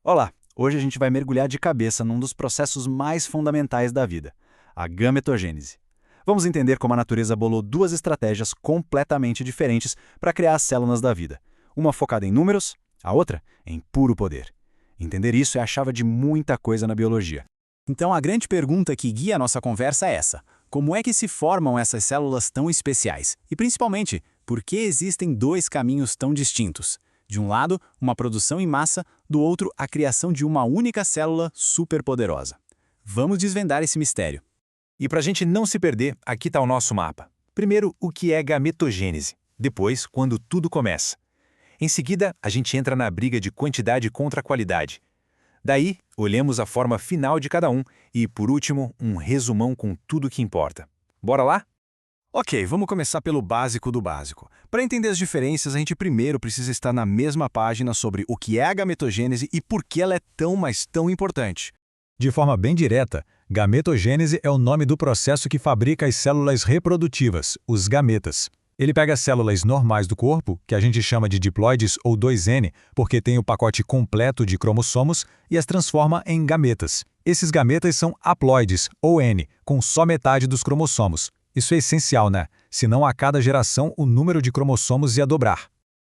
Olá! Hoje a gente vai mergulhar de cabeça num dos processos mais fundamentais da vida, a gametogênese. Vamos entender como a natureza bolou duas estratégias completamente diferentes para criar as células da vida. Uma focada em números, a outra em puro poder. Entender isso é a chave de muita coisa na biologia. Então a grande pergunta que guia a nossa conversa é essa: como é que se formam essas células tão especiais? E principalmente, por que existem dois caminhos tão distintos? De um lado, uma produção em massa, do outro, a criação de uma única célula superpoderosa. Vamos desvendar esse mistério. E para a gente não se perder, aqui está o nosso mapa. Primeiro, o que é gametogênese. Depois, quando tudo começa. Em seguida, a gente entra na briga de quantidade contra qualidade. Daí, olhamos a forma final de cada um e, por último, um resumão com tudo que importa. Bora lá? Ok, vamos começar pelo básico do básico. Para entender as diferenças, a gente primeiro precisa estar na mesma página sobre o que é a gametogênese e por que ela é tão, mas tão importante. De forma bem direta, gametogênese é o nome do processo que fabrica as células reprodutivas, os gametas. Ele pega as células normais do corpo, que a gente chama de diploides ou 2N, porque tem o pacote completo de cromossomos, e as transforma em gametas. Esses gametas são haploides, ou N, com só metade dos cromossomos. Isso é essencial, né? Senão a cada geração o número de cromossomos ia dobrar.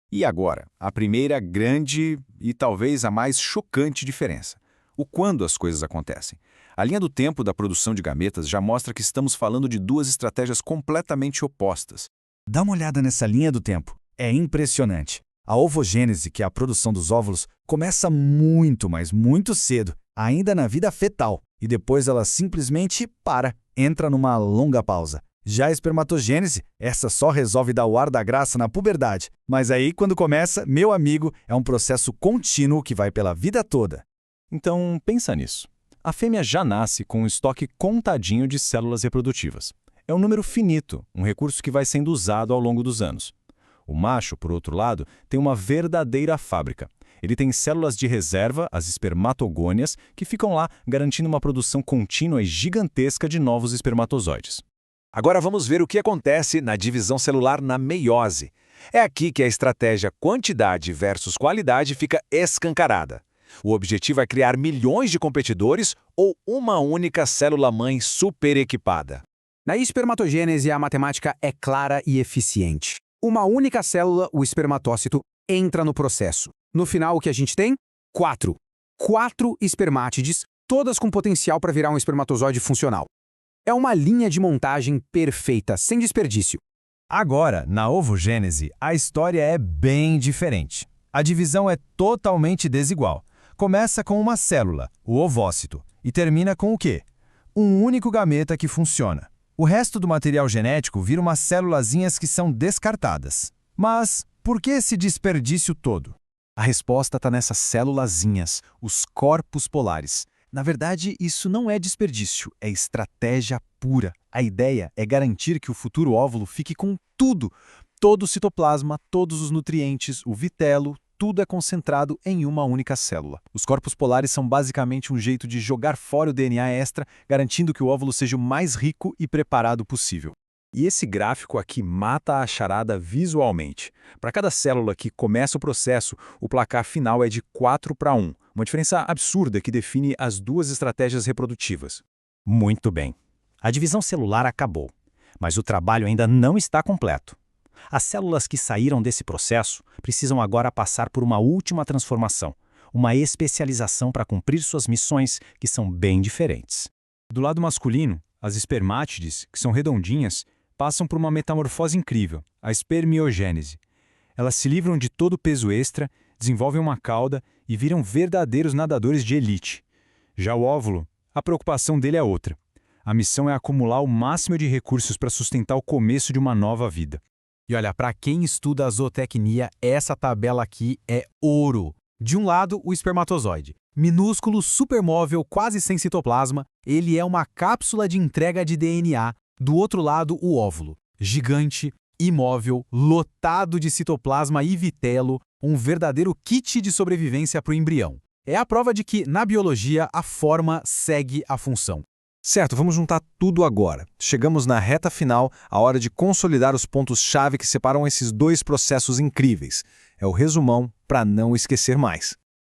E agora, a primeira grande e talvez a mais chocante diferença. O quando as coisas acontecem. A linha do tempo da produção de gametas já mostra que estamos falando de duas estratégias completamente opostas. Dá uma olhada nessa linha do tempo. É impressionante. A ovogênese, que é a produção dos óvulos, começa muito, mas muito cedo, ainda na vida fetal, e depois ela simplesmente entra numa longa pausa. Já a espermatogênese, essa só resolve dar o ar da graça na puberdade. Mas aí, quando começa, meu amigo, é um processo contínuo que vai pela vida toda. Então, pensa nisso. A fêmea já nasce com um estoque contadinho de células reprodutivas. É um número finito, um recurso que vai sendo usado ao longo dos anos. O macho, por outro lado, tem uma verdadeira fábrica. Ele tem células de reserva, as espermatogônias, que ficam lá garantindo uma produção contínua e gigantesca de novos espermatozoides. Agora vamos ver o que acontece na divisão celular na meiose. É aqui que a estratégia quantidade versus qualidade fica escancarada. O objetivo é criar milhões de competidores ou uma única célula-mãe super equipada. Na espermatogênese, a matemática é clara e eficiente. Uma única célula, o espermatócito, entra no processo. No final, o que a gente tem? 4 espermátides, todas com potencial para virar um espermatozoide funcional. É uma linha de montagem perfeita, sem desperdício. Agora, na ovogênese, a história é bem diferente. A divisão é totalmente desigual. Começa com uma célula, o ovócito, e termina com o quê? Um único gameta que funciona. O resto do material genético vira umas célulazinhas que são descartadas. Mas por que esse desperdício todo? A resposta está nessas célulazinhas, os corpos polares. Na verdade, isso não é desperdício, é estratégia pura. A ideia é garantir que o futuro óvulo fique com tudo. Todo o citoplasma, todos os nutrientes, o vitelo, tudo é concentrado em uma única célula. Os corpos polares são basicamente um jeito de jogar fora o DNA extra, garantindo que o óvulo seja o mais rico e preparado possível. E esse gráfico aqui mata a charada visualmente. Para cada célula que começa o processo, o placar final é de 4:1, uma diferença absurda que define as duas estratégias reprodutivas. Muito bem. A divisão celular acabou, mas o trabalho ainda não está completo. As células que saíram desse processo precisam agora passar por uma última transformação, uma especialização para cumprir suas missões, que são bem diferentes. Do lado masculino, as espermátides, que são redondinhas, passam por uma metamorfose incrível, a espermiogênese. Elas se livram de todo o peso extra, desenvolvem uma cauda e viram verdadeiros nadadores de elite. Já o óvulo, a preocupação dele é outra. A missão é acumular o máximo de recursos para sustentar o começo de uma nova vida. E olha, para quem estuda a zootecnia, essa tabela aqui é ouro. De um lado, o espermatozoide. Minúsculo, supermóvel, quase sem citoplasma, ele é uma cápsula de entrega de DNA. Do outro lado, o óvulo. Gigante, imóvel, lotado de citoplasma e vitelo, um verdadeiro kit de sobrevivência para o embrião. É a prova de que, na biologia, a forma segue a função. Certo, vamos juntar tudo agora. Chegamos na reta final, a hora de consolidar os pontos-chave que separam esses dois processos incríveis. É o resumão para não esquecer mais.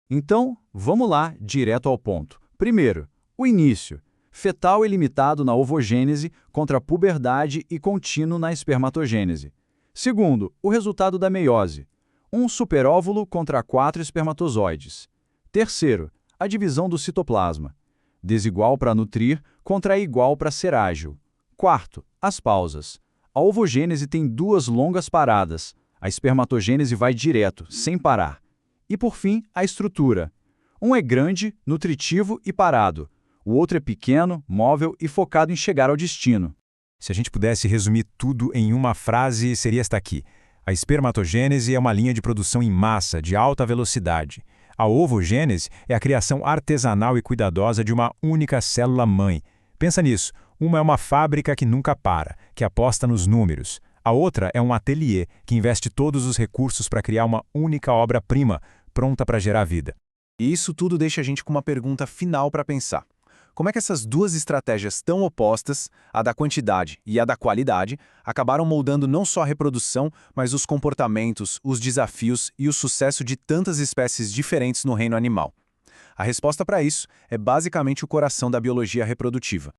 Então, vamos lá, direto ao ponto. Primeiro, o início. Fetal ilimitado na ovogênese contra puberdade e contínuo na espermatogênese. Segundo, o resultado da meiose. Um superóvulo contra 4 espermatozoides. Terceiro, a divisão do citoplasma. Desigual para nutrir contra igual para ser ágil. Quarto, as pausas. A ovogênese tem 2 longas paradas. A espermatogênese vai direto, sem parar. E por fim, a estrutura. Um é grande, nutritivo e parado. O outro é pequeno, móvel e focado em chegar ao destino. Se a gente pudesse resumir tudo em uma frase, seria esta aqui. A espermatogênese é uma linha de produção em massa, de alta velocidade. A ovogênese é a criação artesanal e cuidadosa de uma única célula-mãe. Pensa nisso, uma é uma fábrica que nunca para, que aposta nos números. A outra é um ateliê, que investe todos os recursos para criar uma única obra-prima, pronta para gerar vida. E isso tudo deixa a gente com uma pergunta final para pensar. Como é que essas duas estratégias tão opostas, a da quantidade e a da qualidade, acabaram moldando não só a reprodução, mas os comportamentos, os desafios e o sucesso de tantas espécies diferentes no reino animal? A resposta para isso é basicamente o coração da biologia reprodutiva: